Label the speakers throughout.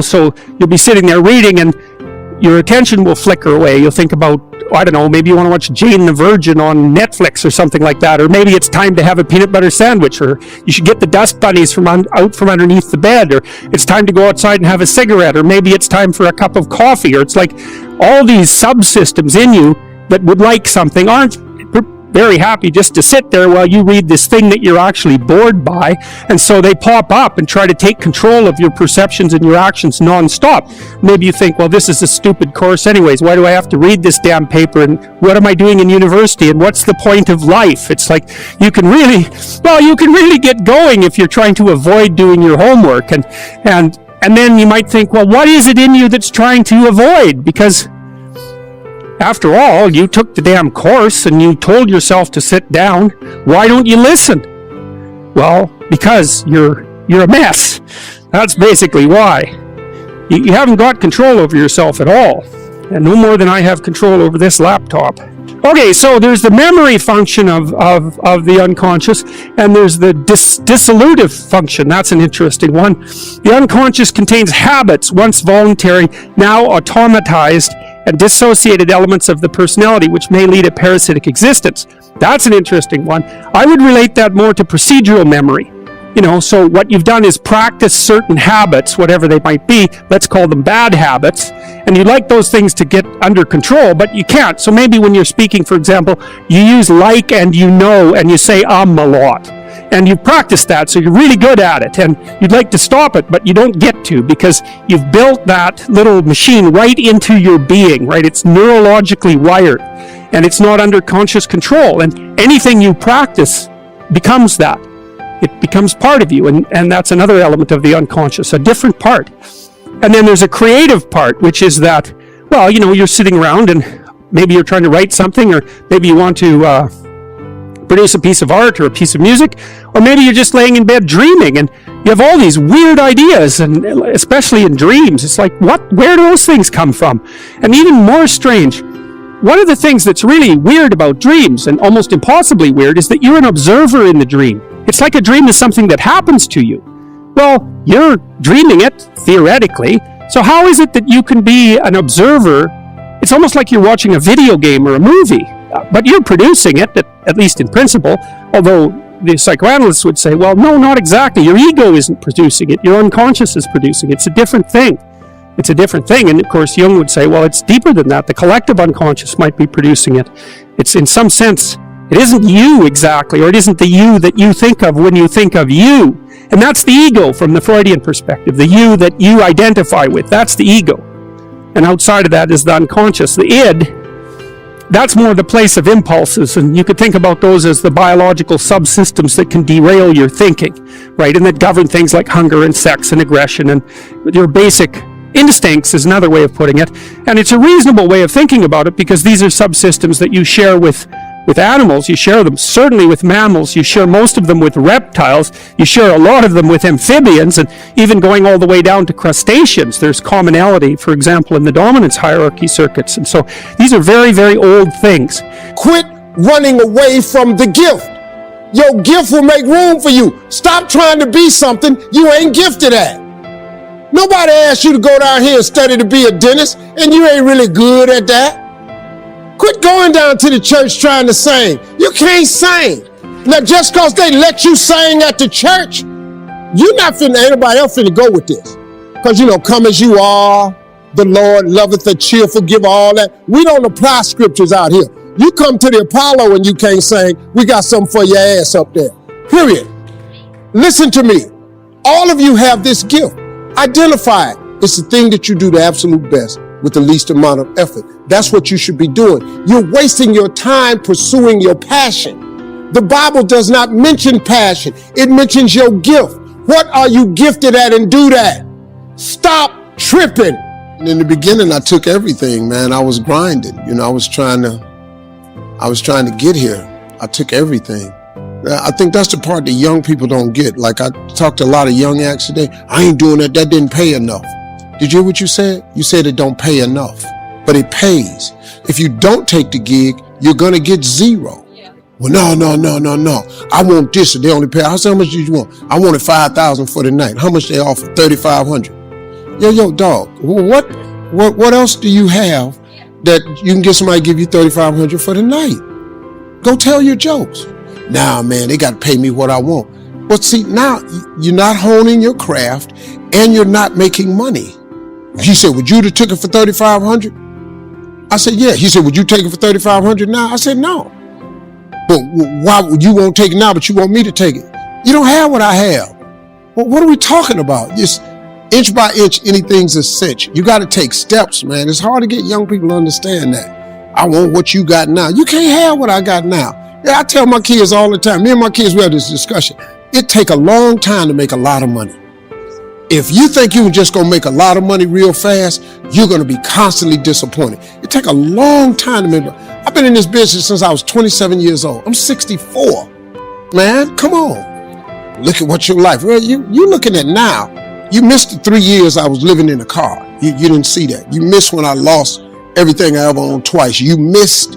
Speaker 1: So you'll be sitting there reading and your attention will flicker away. You'll think about, I don't know, maybe you want to watch Jane the Virgin on Netflix or something like that, or maybe it's time to have a peanut butter sandwich, or you should get the dust bunnies out from underneath the bed, or it's time to go outside and have a cigarette, or maybe it's time for a cup of coffee, or it's like all these subsystems in you that would like something aren't very happy just to sit there while you read this thing that you're actually bored by, and so they pop up and try to take control of your perceptions and your actions nonstop. Maybe you think, well, this is a stupid course anyways. Why do I have to read this damn paper? And what am I doing in university? And what's the point of life? It's like you can really get going if you're trying to avoid doing your homework, and then you might think, well, what is it in you that's trying to avoid? Because after all, you took the damn course and you told yourself to sit down. Why don't you listen? Well, because you're a mess. That's basically why. You haven't got control over yourself at all. And no more than I have control over this laptop. Okay, so there's the memory function of the unconscious, and there's the dissolutive function. That's an interesting one. The unconscious contains habits, once voluntary, now automatized, and dissociated elements of the personality, which may lead a parasitic existence. That's an interesting one. I would relate that more to procedural memory. So what you've done is practice certain habits, whatever they might be. Let's call them bad habits. And you'd like those things to get under control, but you can't. So maybe when you're speaking, for example, you use like and and you say a lot. And you've practiced that, so you're really good at it. And you'd like to stop it, but you don't get to, because you've built that little machine right into your being, right? It's neurologically wired, and it's not under conscious control. And anything you practice becomes that. It becomes part of you, and that's another element of the unconscious, a different part. And then there's a creative part, which is that, well, you're sitting around and maybe you're trying to write something, or maybe you want to produce a piece of art or a piece of music, or maybe you're just laying in bed dreaming and you have all these weird ideas, and especially in dreams, it's like, where do those things come from? And even more strange, one of the things that's really weird about dreams, and almost impossibly weird, is that you're an observer in the dream. It's like a dream is something that happens to you. Well, you're dreaming it, theoretically, so how is it that you can be an observer? It's almost like you're watching a video game or a movie, but you're producing it, at least in principle, although the psychoanalysts would say, well, no, not exactly. Your ego isn't producing it. Your unconscious is producing it. It's a different thing. It's a different thing. And of course, Jung would say, well, it's deeper than that. The collective unconscious might be producing it. It's in some sense, it isn't you exactly, or it isn't the you that you think of when you think of you. And that's the ego from the Freudian perspective, the you that you identify with. That's the ego. And outside of that is the unconscious, the id. That's more the place of impulses, and you could think about those as the biological subsystems that can derail your thinking, right? And that govern things like hunger and sex and aggression, and your basic instincts is another way of putting it. And it's a reasonable way of thinking about it, because these are subsystems that you share with animals. You share them certainly with mammals. You share most of them with reptiles. You share a lot of them with amphibians, and even going all the way down to crustaceans. There's commonality, for example, in the dominance hierarchy circuits. And so these are very, very old things.
Speaker 2: Quit running away from the gift. Your gift will make room for you. Stop trying to be something you ain't gifted at. Nobody asked you to go down here and study to be a dentist, and you ain't really good at that. Quit going down to the church trying to sing. You can't sing. Now, just because they let you sing at the church, you're not finna, anybody else finna go with this. Because, come as you are, the Lord loveth a cheerful giver, all that. We don't apply scriptures out here. You come to the Apollo and you can't sing, we got something for your ass up there. Period. Listen to me. All of you have this gift. Identify it. It's the thing that you do the absolute best with the least amount of effort. That's what you should be doing. You're wasting your time pursuing your passion. The Bible does not mention passion. It mentions your gift. What are you gifted at, and do that? Stop tripping. And in the beginning, I took everything, man. I was grinding. I was trying to get here. I took everything. I think that's the part that young people don't get. Like, I talked to a lot of young acts today. I ain't doing that. That didn't pay enough. Did you hear what you said? You said it don't pay enough, but it pays. If you don't take the gig, you're going to get zero. Yeah. Well, no. I want this. They only pay. I said, how much did you want? I wanted $5,000 for the night. How much they offer? $3,500. Yo, dog, what else do you have that you can get somebody to give you $3,500 for the night? Go tell your jokes. Nah, man, they got to pay me what I want. But see, now you're not honing your craft and you're not making money. He said, would you have took it for $3,500? I said, yeah. He said, would you take it for $3,500 now? I said, no. But why would you won't take it now, but you want me to take it? You don't have what I have. Well, what are we talking about? Just inch by inch, anything's a cinch. You got to take steps, man. It's hard to get young people to understand that. I want what you got now. You can't have what I got now. Yeah, I tell my kids all the time, me and my kids, we have this discussion. It take a long time to make a lot of money. If you think you were just going to make a lot of money real fast, you're going to be constantly disappointed. It take a long time to make money. I've been in this business since I was 27 years old. I'm 64. Man, come on. Look at what your life, well, you looking at now. You missed the 3 years I was living in a car. You didn't see that. You missed when I lost everything I ever owned twice. You missed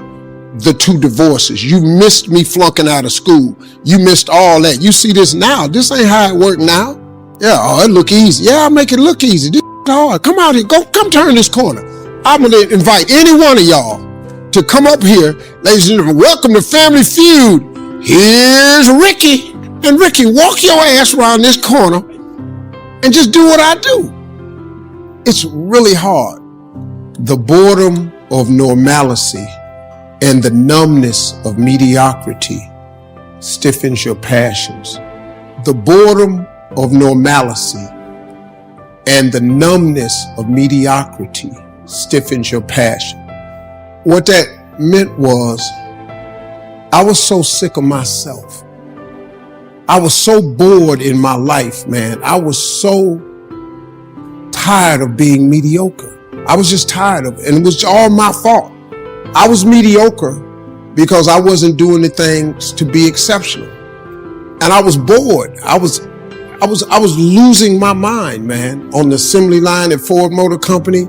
Speaker 2: the 2 divorces. You missed me flunking out of school. You missed all that. You see this now. This ain't how it work now. Yeah, oh, it look easy. Yeah, I'll make it look easy. This is hard. Come out here. Come turn this corner. I'm going to invite any one of y'all to come up here. Ladies and gentlemen, welcome to Family Feud. Here's Ricky. And Ricky, walk your ass around this corner and just do what I do. It's really hard. The boredom of normalcy and the numbness of mediocrity stiffens your passions. The boredom of normalcy and the numbness of mediocrity stiffens your passion. What that meant was I was so sick of myself. I was so bored in my life, man. I was so tired of being mediocre. I was just tired of it, and it was all my fault. I was mediocre because I wasn't doing the things to be exceptional. And I was bored. I was losing my mind, man, on the assembly line at Ford Motor Company,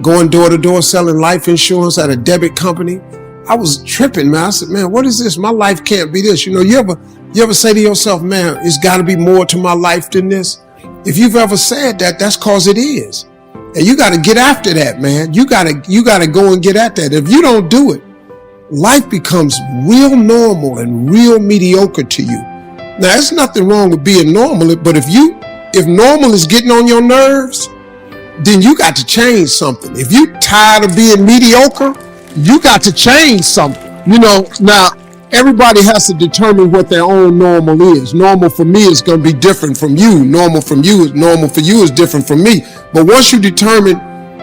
Speaker 2: going door to door selling life insurance at a debit company. I was tripping, man. I said, man, what is this? My life can't be this. You ever say to yourself, man, it's got to be more to my life than this? If you've ever said that, that's cause it is. And you got to get after that, man. You got to go and get at that. If you don't do it, life becomes real normal and real mediocre to you. Now, there's nothing wrong with being normal, but if normal is getting on your nerves, then you got to change something. If you're tired of being mediocre, you got to change something. Now everybody has to determine what their own normal is. Normal for me is going to be different from you. Normal for you is different from me. But once you determine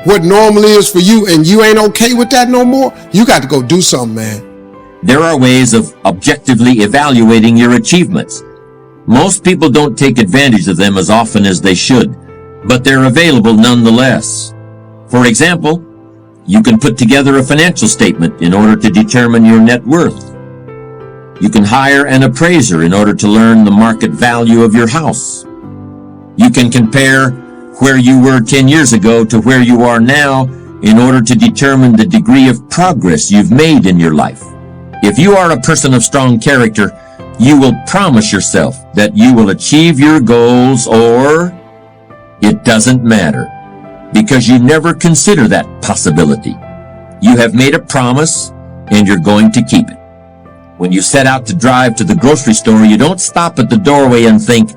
Speaker 2: what normal is for you and you ain't okay with that no more, you got to go do something, man.
Speaker 3: There are ways of objectively evaluating your achievements. Most people don't take advantage of them as often as they should, but they're available nonetheless. For example, you can put together a financial statement in order to determine your net worth. You can hire an appraiser in order to learn the market value of your house. You can compare where you were 10 years ago to where you are now in order to determine the degree of progress you've made in your life. If you are a person of strong character, you will promise yourself that you will achieve your goals, or it doesn't matter, because you never consider that possibility. You have made a promise and you're going to keep it. When you set out to drive to the grocery store, you don't stop at the doorway and think,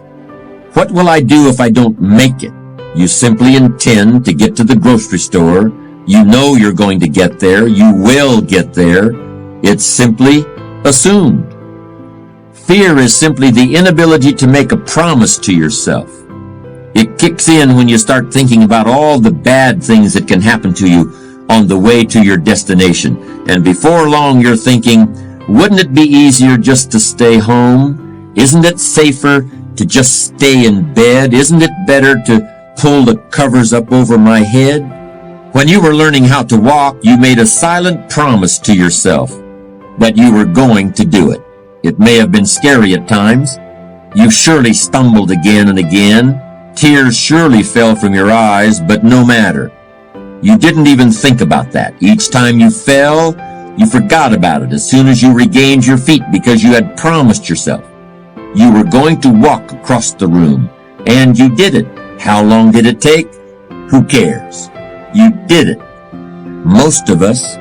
Speaker 3: what will I do if I don't make it? You simply intend to get to the grocery store. You know you're going to get there. You will get there. It's simply assumed. Fear is simply the inability to make a promise to yourself. It kicks in when you start thinking about all the bad things that can happen to you on the way to your destination. And before long, you're thinking, wouldn't it be easier just to stay home? Isn't it safer to just stay in bed? Isn't it better to pull the covers up over my head? When you were learning how to walk, you made a silent promise to yourself that you were going to do it. It may have been scary at times. You surely stumbled again and again. Tears surely fell from your eyes, but no matter. You didn't even think about that. Each time you fell, you forgot about it as soon as you regained your feet, because you had promised yourself you were going to walk across the room. And you did it. How long did it take? Who cares? You did it. Most of us,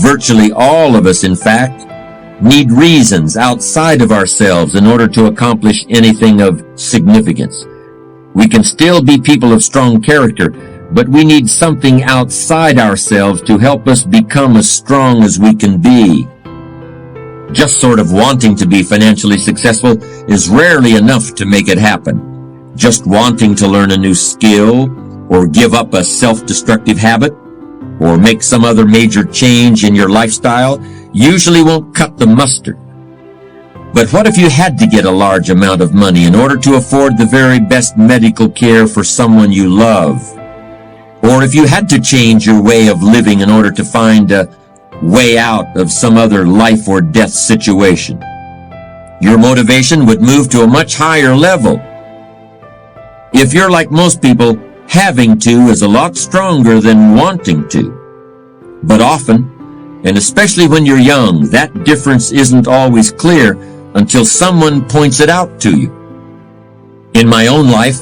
Speaker 3: virtually all of us in fact, need reasons outside of ourselves in order to accomplish anything of significance. We can still be people of strong character, but we need something outside ourselves to help us become as strong as we can be. Just sort of wanting to be financially successful is rarely enough to make it happen. Just wanting to learn a new skill, or give up a self-destructive habit, or make some other major change in your lifestyle usually won't cut the mustard. But what if you had to get a large amount of money in order to afford the very best medical care for someone you love? Or if you had to change your way of living in order to find a way out of some other life or death situation? Your motivation would move to a much higher level. If you're like most people, having to is a lot stronger than wanting to. But often, and especially when you're young, that difference isn't always clear until someone points it out to you. In my own life,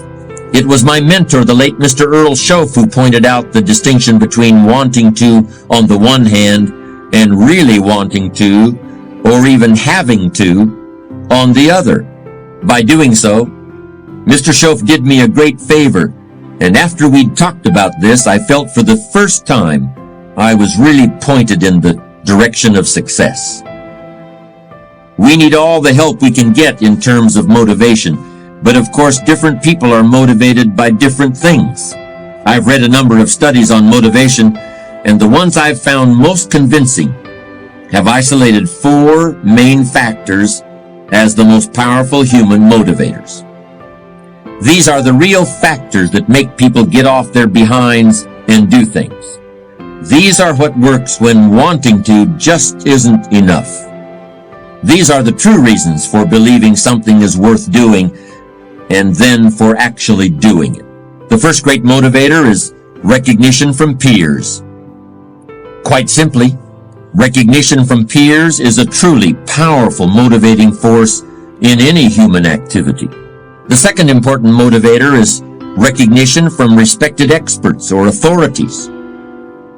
Speaker 3: it was my mentor, the late Mr. Earl Schoaf, who pointed out the distinction between wanting to on the one hand and really wanting to, or even having to, on the other. By doing so, Mr. Schoaf did me a great favor, and after we'd talked about this, I felt for the first time I was really pointed in the direction of success. We need all the help we can get in terms of motivation, but of course different people are motivated by different things. I've read a number of studies on motivation, and the ones I've found most convincing have isolated 4 main factors as the most powerful human motivators. These are the real factors that make people get off their behinds and do things. These are what works when wanting to just isn't enough. These are the true reasons for believing something is worth doing and then for actually doing it. The first great motivator is recognition from peers. Quite simply, recognition from peers is a truly powerful motivating force in any human activity. The second important motivator is recognition from respected experts or authorities.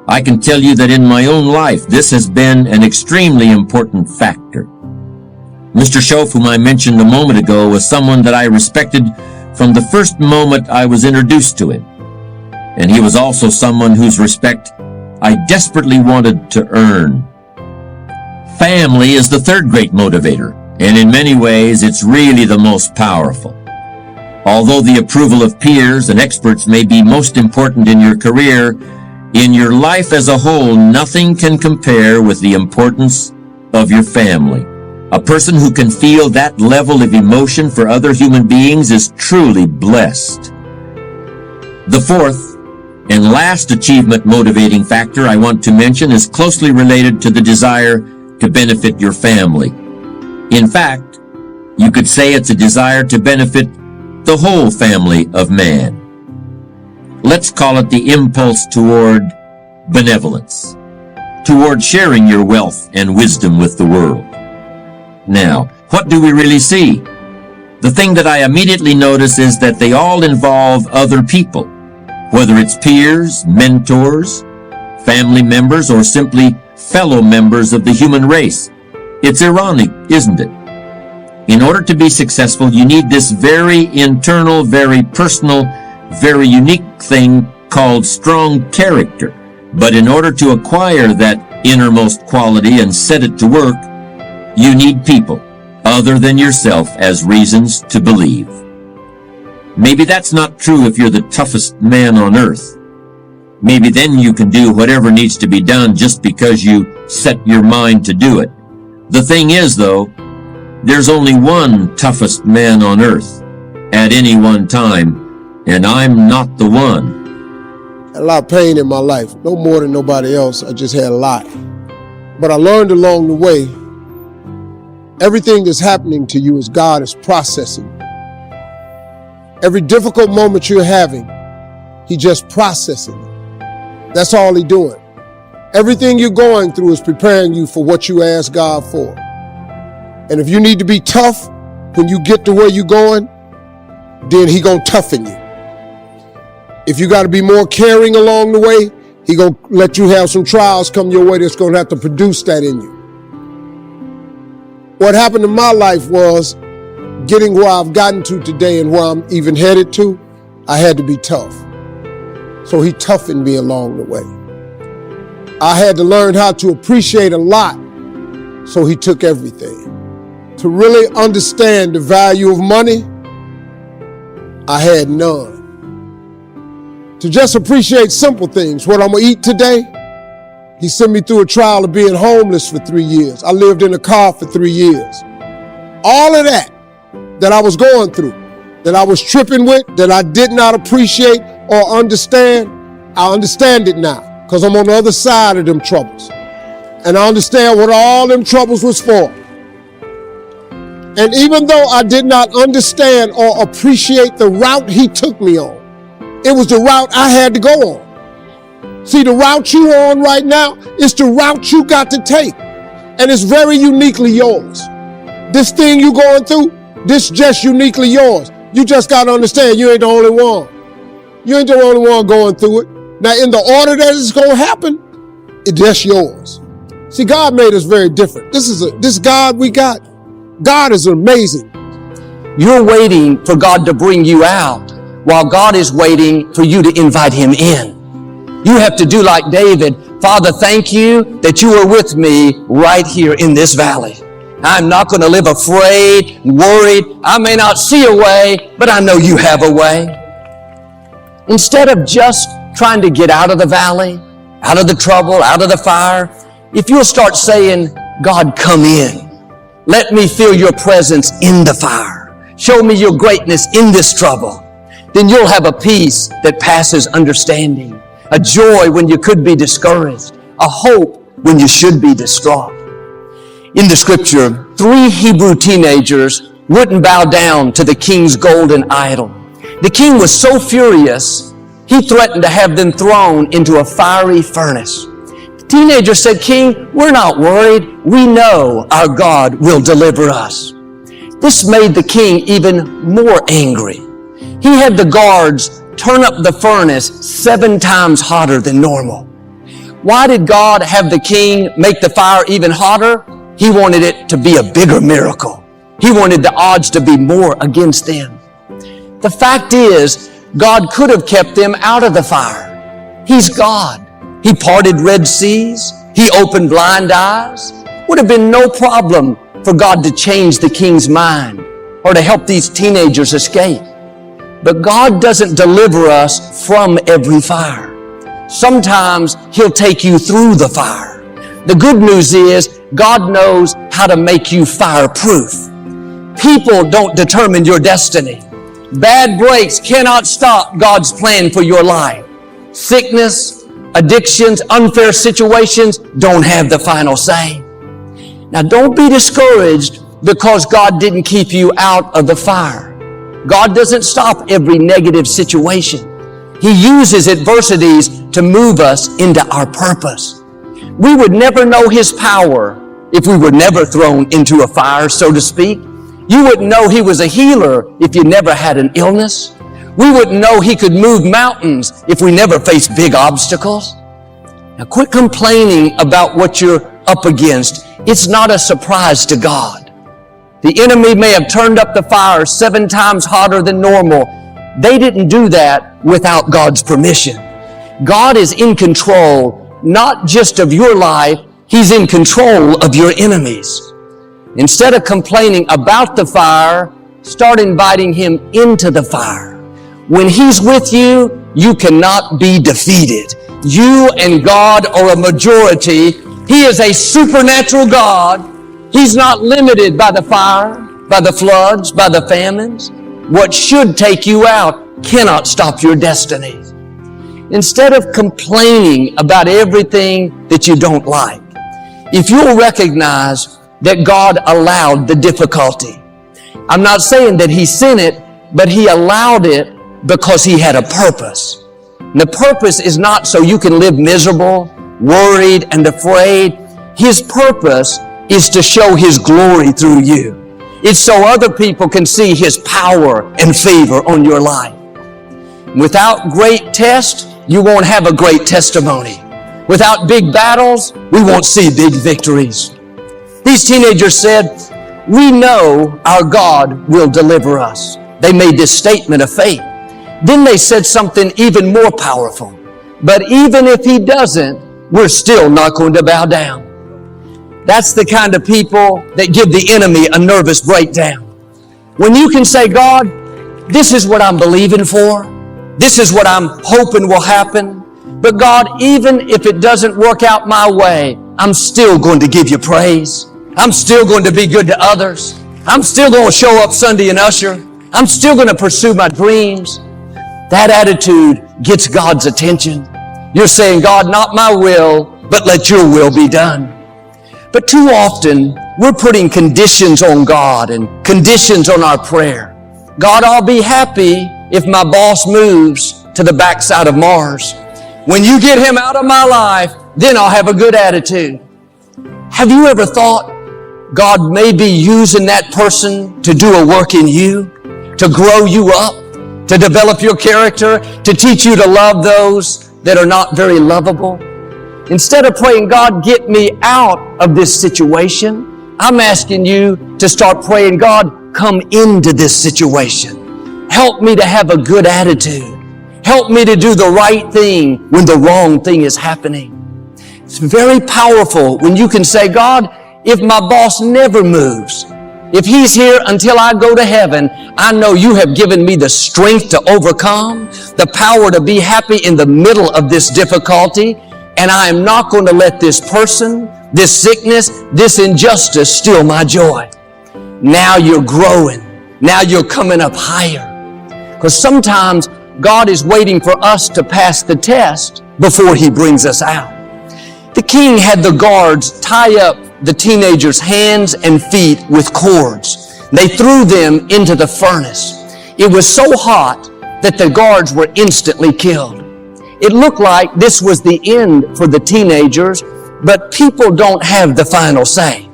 Speaker 3: I can tell you that in my own life, this has been an extremely important factor. Mr. Schoaf, whom I mentioned a moment ago, was someone that I respected from the first moment I was introduced to him. And he was also someone whose respect I desperately wanted to earn. Family is the third great motivator, and in many ways, it's really the most powerful. Although the approval of peers and experts may be most important in your career, in your life as a whole, nothing can compare with the importance of your family. A person who can feel that level of emotion for other human beings is truly blessed. The fourth and last achievement motivating factor I want to mention is closely related to the desire to benefit your family. In fact, you could say it's a desire to benefit the whole family of man. Let's call it the impulse toward benevolence, toward sharing your wealth and wisdom with the world. Now, what do we really see? The thing that I immediately notice is that they all involve other people, whether it's peers, mentors, family members, or simply fellow members of the human race. It's ironic, isn't it? In order to be successful, you need this very internal, very personal, very unique thing called strong character. But in order to acquire that innermost quality and set it to work, you need people other than yourself as reasons to believe. Maybe that's not true if you're the toughest man on earth. Maybe then you can do whatever needs to be done just because you set your mind to do it. The thing is, though, there's only one toughest man on earth at any one time, and I'm not the one.
Speaker 2: A lot of pain in my life, no more than nobody else. I just had a lot. But I learned along the way, everything that's happening to you is God is processing. Every difficult moment you're having, He just processing it. That's all He's doing. Everything you're going through is preparing you for what you ask God for. And if you need to be tough when you get to where you're going, then He gonna toughen you. If you got to be more caring along the way, he gonna let you have some trials come your way that's gonna have to produce that in you. What happened in my life was getting where I've gotten to today and where I'm even headed to, I had to be tough. So he toughened me along the way. I had to learn how to appreciate a lot, so he took everything. To really understand the value of money, I had none. To just appreciate simple things, what I'm gonna eat today, he sent me through a trial of being homeless for 3 years. I lived in a car for 3 years. All of that I was going through, that I was tripping with, that I did not appreciate or understand, I understand it now, because I'm on the other side of them troubles. And I understand what all them troubles was for. And even though I did not understand or appreciate the route he took me on, it was the route I had to go on. See, the route you're on right now is the route you got to take. And it's very uniquely yours. This thing you going through, this just uniquely yours. You just got to understand you ain't the only one. You ain't the only one going through it. Now, in the order that it's going to happen, it's just yours. See, God made us very different. This God we got, God is amazing.
Speaker 4: You're waiting for God to bring you out while God is waiting for you to invite him in. You have to do like David. Father, thank you that you are with me right here in this valley. I'm not going to live afraid, worried. I may not see a way, but I know you have a way. Instead of just trying to get out of the valley, out of the trouble, out of the fire, if you'll start saying, God, come in. Let me feel your presence in the fire. Show me your greatness in this trouble. Then you'll have a peace that passes understanding, a joy when you could be discouraged, a hope when you should be distraught. In the scripture, 3 Hebrew teenagers wouldn't bow down to the king's golden idol. The king was so furious, he threatened to have them thrown into a fiery furnace. The teenagers said, King, we're not worried. We know our God will deliver us. This made the king even more angry. He had the guards turn up the furnace 7 times hotter than normal. Why did God have the king make the fire even hotter? He wanted it to be a bigger miracle. He wanted the odds to be more against them. The fact is, God could have kept them out of the fire. He's God. He parted Red Seas. He opened blind eyes. Would have been no problem for God to change the king's mind or to help these teenagers escape. But God doesn't deliver us from every fire. Sometimes he'll take you through the fire. The good news is God knows how to make you fireproof. People don't determine your destiny. Bad breaks cannot stop God's plan for your life. Sickness, addictions, unfair situations don't have the final say. Now don't be discouraged because God didn't keep you out of the fire. God doesn't stop every negative situation. He uses adversities to move us into our purpose. We would never know his power if we were never thrown into a fire, so to speak. You wouldn't know he was a healer if you never had an illness. We wouldn't know he could move mountains if we never faced big obstacles. Now quit complaining about what you're up against. It's not a surprise to God. The enemy may have turned up the fire 7 times hotter than normal. They didn't do that without God's permission. God is in control, not just of your life, he's in control of your enemies. Instead of complaining about the fire, start inviting him into the fire. When he's with you, you cannot be defeated. You and God are a majority. He is a supernatural God. He's not limited by the fire, by the floods, by the famines. What should take you out cannot stop your destiny. Instead of complaining about everything that you don't like, if you'll recognize that God allowed the difficulty. I'm not saying that he sent it, but he allowed it because he had a purpose. And the purpose is not so you can live miserable, worried, and afraid. His purpose is to show his glory through you. It's so other people can see his power and favor on your life. Without great tests, you won't have a great testimony. Without big battles, we won't see big victories. These teenagers said, "We know our God will deliver us." They made this statement of faith. Then they said something even more powerful. "But even if He doesn't, we're still not going to bow down." That's the kind of people that give the enemy a nervous breakdown. When you can say, "God, this is what I'm believing for. This is what I'm hoping will happen. But God, even if it doesn't work out my way, I'm still going to give you praise. I'm still going to be good to others. I'm still going to show up Sunday and usher. I'm still going to pursue my dreams." That attitude gets God's attention. You're saying, "God, not my will, but let your will be done." But too often, we're putting conditions on God and conditions on our prayer. "God, I'll be happy if my boss moves to the backside of Mars. When you get him out of my life, then I'll have a good attitude." Have you ever thought God may be using that person to do a work in you, to grow you up, to develop your character, to teach you to love those that are not very lovable? Instead of praying, "God, get me out of this situation," I'm asking you to start praying, "God, come into this situation. Help me to have a good attitude. Help me to do the right thing when the wrong thing is happening." It's very powerful when you can say, "God, if my boss never moves, if he's here until I go to heaven, I know you have given me the strength to overcome, the power to be happy in the middle of this difficulty, and I am not going to let this person, this sickness, this injustice steal my joy." Now you're growing. Now you're coming up higher. Because sometimes God is waiting for us to pass the test before He brings us out. The king had the guards tie up the teenagers' hands and feet with cords. They threw them into the furnace. It was so hot that the guards were instantly killed. It looked like this was the end for the teenagers, but people don't have the final say.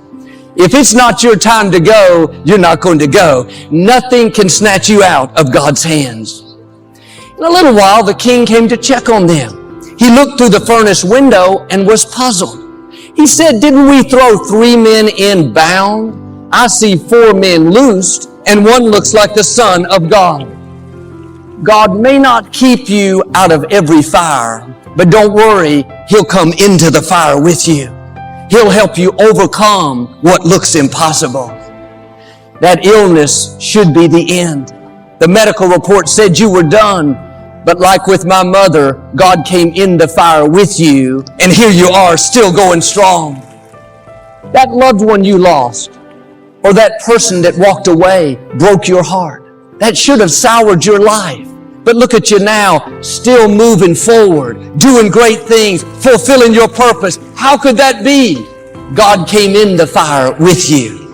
Speaker 4: If it's not your time to go, you're not going to go. Nothing can snatch you out of God's hands. In a little while, the king came to check on them. He looked through the furnace window and was puzzled. He said, "Didn't we throw 3 men in bound? I see 4 men loosed, and one looks like the Son of God." God may not keep you out of every fire, but don't worry, He'll come into the fire with you. He'll help you overcome what looks impossible. That illness should be the end. The medical report said you were done, but like with my mother, God came in the fire with you, and here you are still going strong. That loved one you lost, or that person that walked away, broke your heart. That should have soured your life. But look at you now, still moving forward, doing great things, fulfilling your purpose. How could that be? God came in the fire with you.